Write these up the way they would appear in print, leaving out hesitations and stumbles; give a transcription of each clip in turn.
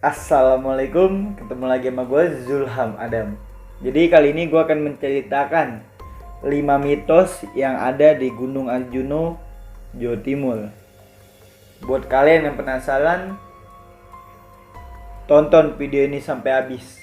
Assalamualaikum, ketemu lagi sama gue Zulham Adam. Jadi kali ini gue akan menceritakan 5 mitos yang ada di Gunung Arjuno, Jawa Timur. Buat kalian yang penasaran, tonton video ini sampai habis.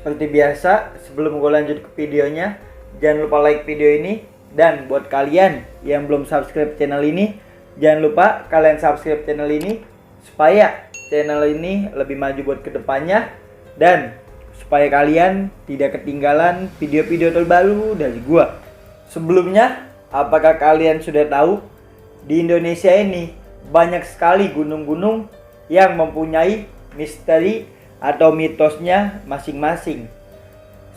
Seperti biasa, sebelum gue lanjut ke videonya, jangan lupa like video ini. Dan buat kalian yang belum subscribe channel ini, jangan lupa kalian subscribe channel ini supaya channel ini lebih maju buat kedepannya, dan supaya kalian tidak ketinggalan video-video terbaru dari gue. Sebelumnya, apakah kalian sudah tahu di Indonesia ini banyak sekali gunung-gunung yang mempunyai misteri atau mitosnya masing-masing.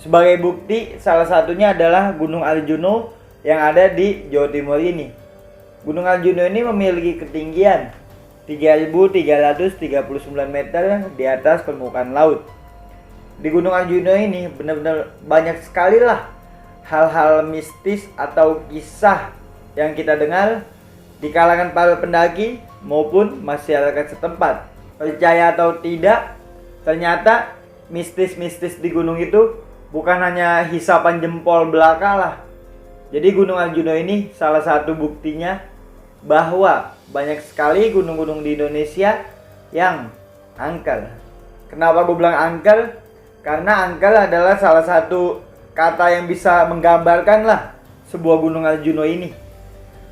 Sebagai bukti, salah satunya adalah Gunung Arjuno yang ada di Jawa Timur ini. Gunung Arjuno ini memiliki ketinggian 3.339 meter di atas permukaan laut. Di Gunung Arjuno ini benar-benar banyak sekali lah hal-hal mistis atau kisah yang kita dengar di kalangan para pendaki maupun masyarakat setempat. Percaya atau tidak, ternyata mistis-mistis di gunung itu bukan hanya hisapan jempol belaka lah. Jadi Gunung Arjuno ini salah satu buktinya bahwa banyak sekali gunung-gunung di Indonesia yang angker. Kenapa gue bilang angker? Karena angker adalah salah satu kata yang bisa menggambarkan lah sebuah Gunung Arjuno ini.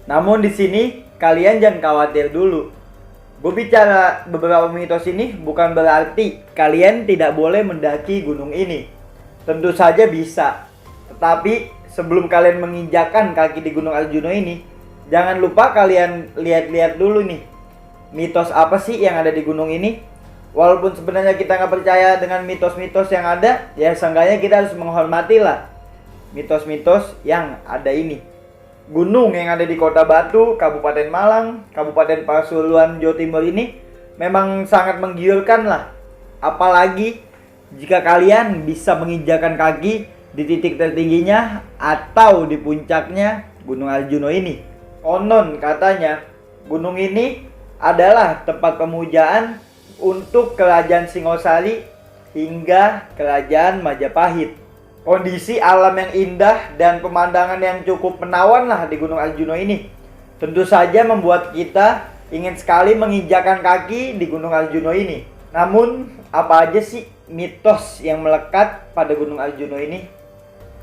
Namun di sini kalian jangan khawatir dulu. Gue bicara beberapa mitos ini bukan berarti kalian tidak boleh mendaki gunung ini. Tentu saja bisa. Tetapi sebelum kalian menginjakan kaki di Gunung Arjuno ini, jangan lupa kalian lihat-lihat dulu nih, mitos apa sih yang ada di gunung ini. Walaupun sebenarnya kita nggak percaya dengan mitos-mitos yang ada, ya seenggaknya kita harus menghormati lah mitos-mitos yang ada ini. Gunung yang ada di Kota Batu, Kabupaten Malang, Kabupaten Pasuruan, Jawa Timur ini memang sangat menggiurkan lah. Apalagi jika kalian bisa menginjakan kaki di titik tertingginya atau di puncaknya Gunung Arjuno ini. Konon katanya gunung ini adalah tempat pemujaan untuk Kerajaan Singosari hingga Kerajaan Majapahit. Kondisi alam yang indah dan pemandangan yang cukup menawan lah di Gunung Arjuno ini tentu saja membuat kita ingin sekali menginjakan kaki di Gunung Arjuno ini. Namun apa aja sih mitos yang melekat pada Gunung Arjuno ini?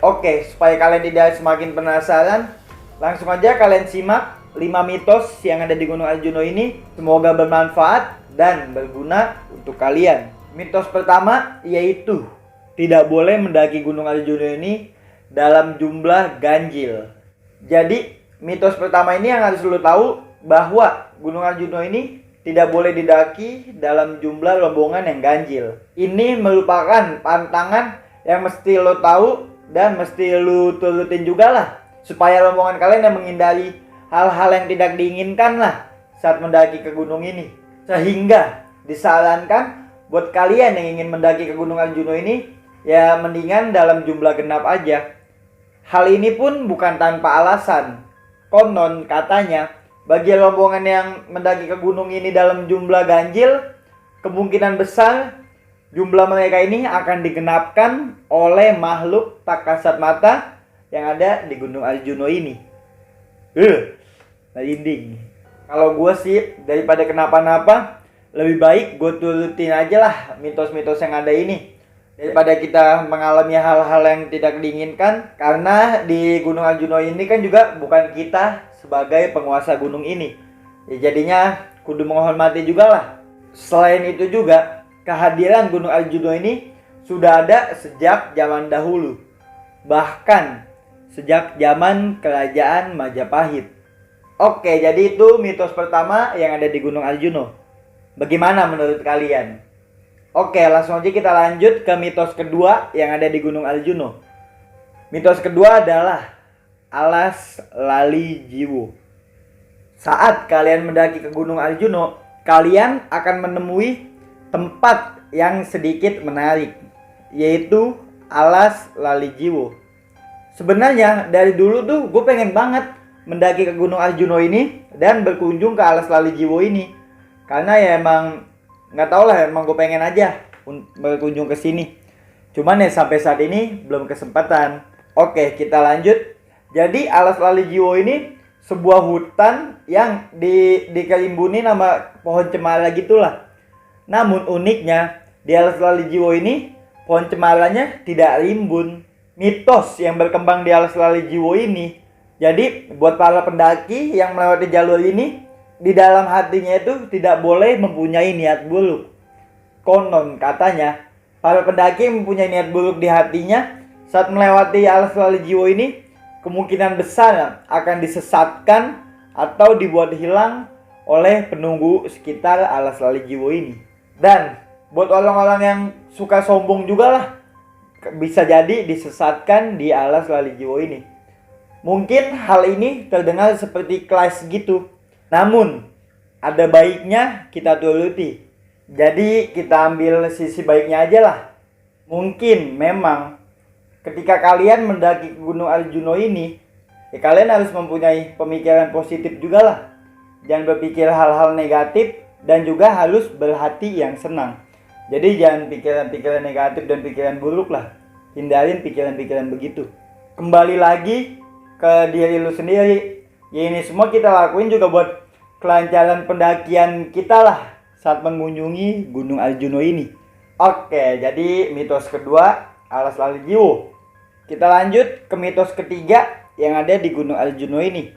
Oke, supaya kalian tidak semakin penasaran, langsung aja kalian simak 5 mitos yang ada di Gunung Arjuno ini. Semoga bermanfaat dan berguna untuk kalian. Mitos pertama yaitu tidak boleh mendaki Gunung Arjuno ini dalam jumlah ganjil. Jadi mitos pertama ini yang harus lo tahu, bahwa Gunung Arjuno ini tidak boleh didaki dalam jumlah rombongan yang ganjil. Ini merupakan pantangan yang mesti lo tahu dan mesti lo turutin juga lah, supaya rombongan kalian yang menghindari hal-hal yang tidak diinginkan lah saat mendaki ke gunung ini. Sehingga disarankan buat kalian yang ingin mendaki ke Gunung Arjuno ini, ya mendingan dalam jumlah genap aja. Hal ini pun bukan tanpa alasan. Konon katanya bagi rombongan yang mendaki ke gunung ini dalam jumlah ganjil, kemungkinan besar jumlah mereka ini akan digenapkan oleh makhluk tak kasat mata yang ada di Gunung Arjuno ini. Merinding. Kalau gue sih daripada kenapa-napa, lebih baik gue turutin aja lah mitos-mitos yang ada ini daripada kita mengalami hal-hal yang tidak diinginkan. Karena di Gunung Arjuno ini kan juga bukan kita sebagai penguasa gunung ini, ya jadinya kudu menghormati juga lah. Selain itu juga, kehadiran Gunung Arjuno ini sudah ada sejak zaman dahulu, bahkan sejak zaman Kerajaan Majapahit. Oke, jadi itu mitos pertama yang ada di Gunung Arjuno. Bagaimana menurut kalian? Oke, langsung aja kita lanjut ke mitos kedua yang ada di Gunung Arjuno. Mitos kedua adalah alas lali jiwo. Saat kalian mendaki ke Gunung Arjuno, kalian akan menemui tempat yang sedikit menarik, yaitu Alas Lalijiwo. Sebenarnya dari dulu tuh gue pengen banget mendaki ke Gunung Arjuno ini dan berkunjung ke Alas Lalijiwo ini. Karena ya emang nggak tau lah, emang gue pengen aja berkunjung ke sini. Cuman ya sampai saat ini belum kesempatan. Oke, kita lanjut. Jadi Alas Lalijiwo ini sebuah hutan yang dikelimbuni nama pohon cemara gitulah. Namun uniknya di Alas Lalijiwo ini pohon cemaranya tidak rimbun. Mitos yang berkembang di Alas Lalijiwo ini, jadi buat para pendaki yang melewati jalur ini, di dalam hatinya itu tidak boleh mempunyai niat buruk. Konon katanya para pendaki yang mempunyai niat buruk di hatinya saat melewati Alas Lalijiwo ini kemungkinan besar akan disesatkan atau dibuat hilang oleh penunggu sekitar Alas Lalijiwo ini. Dan buat orang-orang yang suka sombong juga lah, bisa jadi disesatkan di Alas Lalijiwo ini. Mungkin hal ini terdengar seperti kelas gitu, namun ada baiknya kita turuti. Jadi kita ambil sisi baiknya aja lah. Mungkin memang ketika kalian mendaki Gunung Arjuno ini, ya kalian harus mempunyai pemikiran positif juga lah. Jangan berpikir hal-hal negatif dan juga harus berhati yang senang. Jadi jangan pikiran-pikiran negatif dan pikiran buruk lah. Hindarin pikiran-pikiran begitu. Kembali lagi ke diri lu sendiri. Ya ini semua kita lakuin juga buat kelancaran pendakian kita lah saat mengunjungi Gunung Arjuno ini. Oke, jadi mitos kedua Alas Lalijiwo. Kita lanjut ke mitos ketiga yang ada di Gunung Arjuno ini,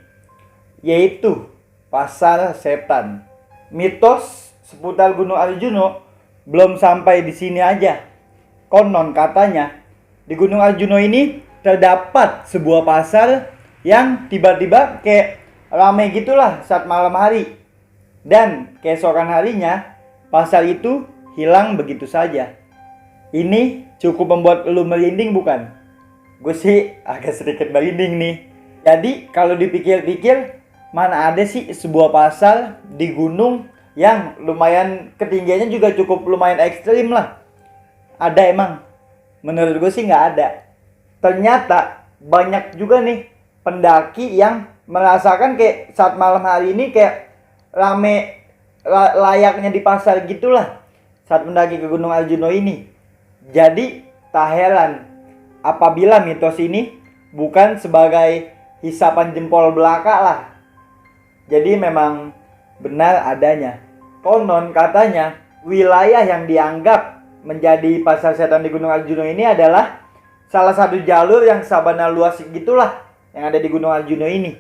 yaitu pasar setan. Mitos seputar Gunung Arjuno belum sampai di sini aja. Konon katanya di Gunung Arjuno ini terdapat sebuah pasar yang tiba-tiba kayak ramai gitulah saat malam hari. Dan keesokan harinya pasar itu hilang begitu saja. Ini cukup membuat lu merinding bukan? Gue sih agak sedikit merinding nih. Jadi kalau dipikir-pikir, mana ada sih sebuah pasar di gunung yang lumayan ketinggiannya juga cukup lumayan ekstrim lah. Ada emang? Menurut gue sih nggak ada. Ternyata banyak juga nih pendaki yang merasakan kayak saat malam hari ini kayak rame layaknya di pasar gitulah saat mendaki ke Gunung Arjuno ini. Jadi tak heran apabila mitos ini bukan sebagai hisapan jempol belaka lah. Jadi memang benar adanya. Konon katanya wilayah yang dianggap menjadi pasar setan di Gunung Arjuno ini adalah salah satu jalur yang sabana luas gitulah yang ada di Gunung Arjuno ini.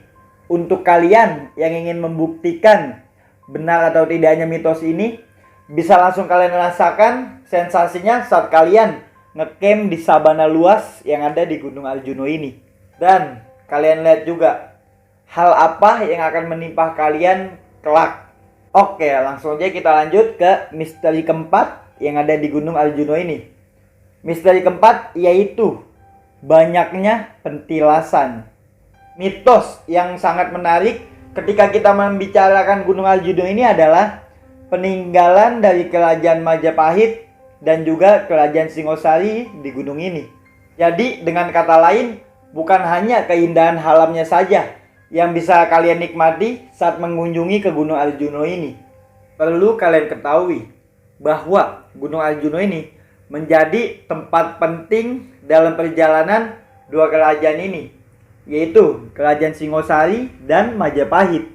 Untuk kalian yang ingin membuktikan benar atau tidaknya mitos ini, bisa langsung kalian rasakan sensasinya saat kalian ngecamp di sabana luas yang ada di Gunung Arjuno ini. Dan kalian lihat juga hal apa yang akan menimpa kalian kelak. Oke, langsung aja kita lanjut ke misteri keempat yang ada di Gunung Arjuno ini. Misteri keempat yaitu banyaknya pentilasan. Mitos yang sangat menarik ketika kita membicarakan Gunung Arjuno ini adalah peninggalan dari kerajaan Majapahit dan juga kerajaan Singosari di gunung ini. Jadi dengan kata lain, bukan hanya keindahan alamnya saja yang bisa kalian nikmati saat mengunjungi ke Gunung Arjuno ini. Perlu kalian ketahui bahwa Gunung Arjuno ini menjadi tempat penting dalam perjalanan dua kerajaan ini, yaitu kerajaan Singosari dan Majapahit.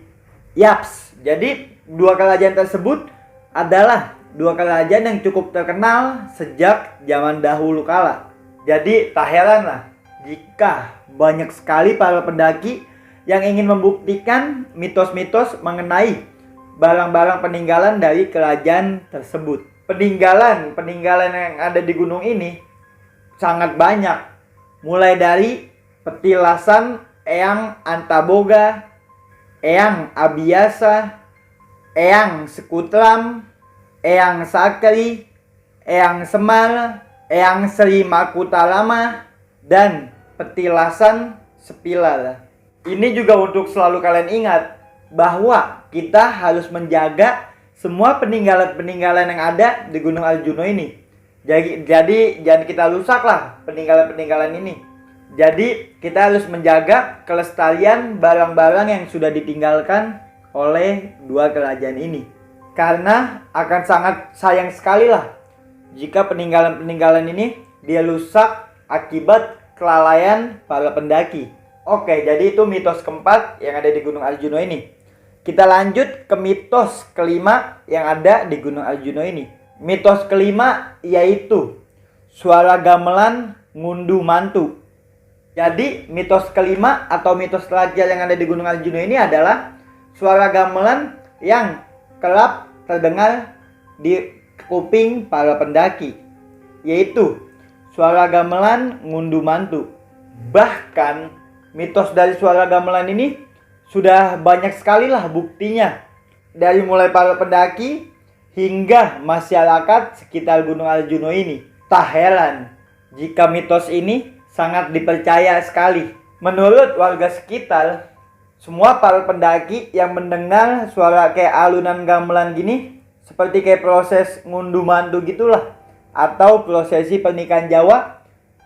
Yaps, jadi dua kerajaan tersebut adalah dua kerajaan yang cukup terkenal sejak zaman dahulu kala. Jadi tak heran lah jika banyak sekali para pendaki yang ingin membuktikan mitos-mitos mengenai barang-barang peninggalan dari kerajaan tersebut. Peninggalan yang ada di gunung ini sangat banyak. Mulai dari petilasan Eyang Antaboga, Eyang Abiasa, Eyang Sekutram, Eyang Sakri, Eyang Semar, Eyang Sri Makutarama, dan petilasan Sepilar. Ini juga untuk selalu kalian ingat bahwa kita harus menjaga semua peninggalan-peninggalan yang ada di Gunung Arjuno ini. Jadi jangan kita rusak lah peninggalan-peninggalan ini. Jadi kita harus menjaga kelestarian barang-barang yang sudah ditinggalkan oleh dua kerajaan ini. Karena akan sangat sayang sekali lah jika peninggalan-peninggalan ini dia rusak akibat kelalaian para pendaki. Oke, jadi itu mitos keempat yang ada di Gunung Arjuna ini. Kita lanjut ke mitos kelima yang ada di Gunung Arjuna ini. Mitos kelima yaitu suara gamelan ngunduh mantu. Jadi mitos kelima atau mitos terakhir yang ada di Gunung Arjuna ini adalah suara gamelan yang kerap terdengar di kuping para pendaki, yaitu suara gamelan ngunduh mantu. Bahkan mitos dari suara gamelan ini sudah banyak sekali lah buktinya, dari mulai para pendaki hingga masyarakat sekitar Gunung Arjuna ini. Tak heran jika mitos ini sangat dipercaya sekali. Menurut warga sekitar, semua para pendaki yang mendengar suara kayak alunan gamelan gini, seperti kayak proses ngunduh mantu gitulah, atau prosesi pernikahan Jawa,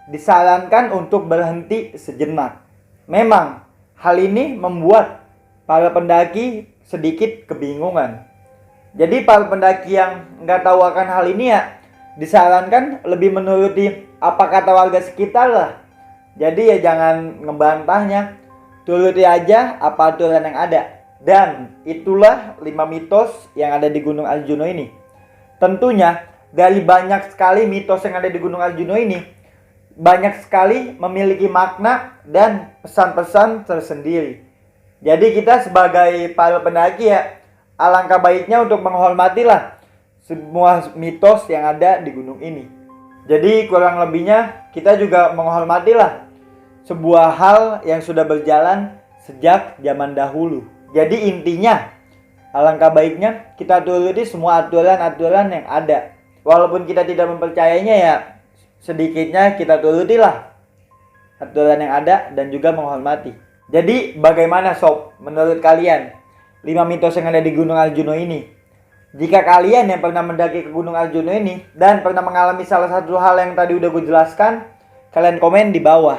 disarankan untuk berhenti sejenak. Memang hal ini membuat para pendaki sedikit kebingungan. Jadi para pendaki yang nggak tahu akan hal ini ya disarankan lebih menuruti apa kata warga sekitar lah. Jadi ya jangan ngebantahnya, turuti aja apa aturan yang ada. Dan itulah 5 mitos yang ada di Gunung Arjuna ini. Tentunya dari banyak sekali mitos yang ada di Gunung Arjuna ini, banyak sekali memiliki makna dan pesan-pesan tersendiri. Jadi kita sebagai para pendaki ya, alangkah baiknya untuk menghormatilah semua mitos yang ada di gunung ini. Jadi kurang lebihnya kita juga menghormatilah sebuah hal yang sudah berjalan sejak zaman dahulu. Jadi intinya alangkah baiknya kita turuti semua aturan-aturan yang ada. Walaupun kita tidak mempercayainya ya, sedikitnya kita turutilah aturan yang ada dan juga menghormati. Jadi bagaimana sob menurut kalian 5 mitos yang ada di Gunung Arjuna ini? Jika kalian yang pernah mendaki ke Gunung Arjuna ini dan pernah mengalami salah satu hal yang tadi udah gue jelaskan, kalian komen di bawah.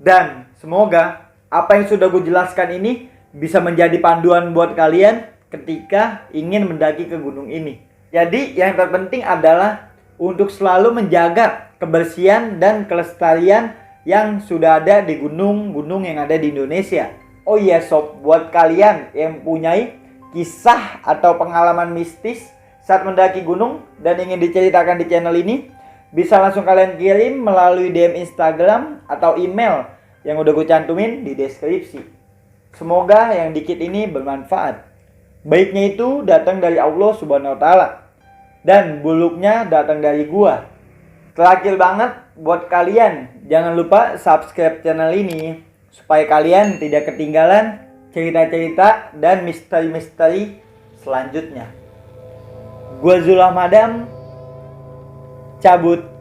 Dan semoga apa yang sudah gue jelaskan ini bisa menjadi panduan buat kalian ketika ingin mendaki ke gunung ini. Jadi yang terpenting adalah untuk selalu menjaga kebersihan dan kelestarian yang sudah ada di gunung-gunung yang ada di Indonesia. Oh iya sob, buat kalian yang mempunyai kisah atau pengalaman mistis saat mendaki gunung dan ingin diceritakan di channel ini, bisa langsung kalian kirim melalui DM Instagram atau email yang udah gue cantumin di deskripsi. Semoga yang dikit ini bermanfaat. Baiknya itu datang dari Allah Subhanahu wa Ta'ala, dan buruknya datang dari gua. Terakhir banget buat kalian, jangan lupa subscribe channel ini supaya kalian tidak ketinggalan cerita-cerita dan misteri-misteri selanjutnya. Gua Zulham Adam cabut.